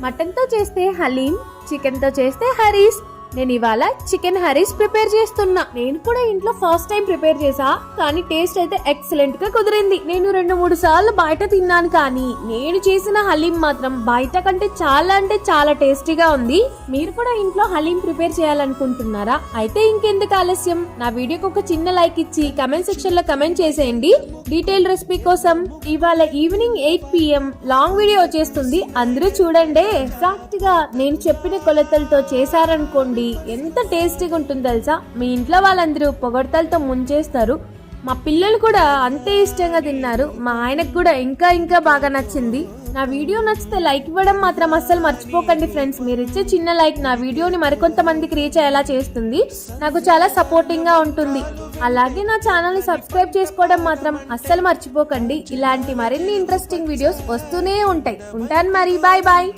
మటన్తో చేస్తే హలీం, చికెన్తో చేస్తే హరీస్. నేను ఇవాళ చికెన్ హరీస్ ప్రిపేర్ చేస్తున్నా. నేను కూడా ఇంట్లో ఫస్ట్ టైం ప్రిపేర్ చేసా, కానీ టేస్ట్ అయితే ఎక్సలెంట్ గా కుదిరింది. నేను 2-3 సార్లు బయట తిన్నాను, కానీ నేను చేసిన హలీం మాత్రం బయట కంటే చాలా అంటే చాలా టేస్టీగా ఉంది. మీరు కూడా ఇంట్లో హలీం ప్రిపేర్ చేయాలనుకుంటున్నారా? అయితే ఇంకెందుకు ఆలస్యం, నా వీడియోకి ఒక చిన్న లైక్ ఇచ్చి కమెంట్ సెక్షన్ లో కమెంట్ చేసేయండి. డీటెయిల్ రెసిపీ కోసం ఇవాళ ఈవినింగ్ 8 PM లాంగ్ వీడియో వచ్చేస్తుంది, అందరూ చూడండి. ఎగ్జాక్ట్ గా నేను చెప్పిన కొలతలతో చేశారనుకోండి ఎంత టేస్టీగా ఉంటుందో తెలుసా. మీ ఇంట్లో వాళ్ళందరూ పొగడ్తలతో ముంచేస్తారు. మా పిల్లలు కూడా అంతే ఇష్టంగా తిన్నారు. మా ఆయనకు కూడా ఇంకా బాగా నచ్చింది. నా వీడియో నచ్చితే లైక్ ఇవ్వడం మాత్రం అస్సలు మర్చిపోకండి ఫ్రెండ్స్. మీరు ఇచ్చే చిన్న లైక్ నా వీడియోని మరికొంతమందికి రీచ్ అయ్యేలా చేస్తుంది, నాకు చాలా సపోర్టింగ్ గా ఉంటుంది. అలాగే నా ఛానల్ ని సబ్స్క్రైబ్ చేసుకోవడం మాత్రం అస్సలు మర్చిపోకండి. ఇలాంటి మరిన్ని ఇంట్రెస్టింగ్ వీడియోస్ వస్తూనే ఉంటాయి. ఉంటాను మరి, బాయ్ బాయ్.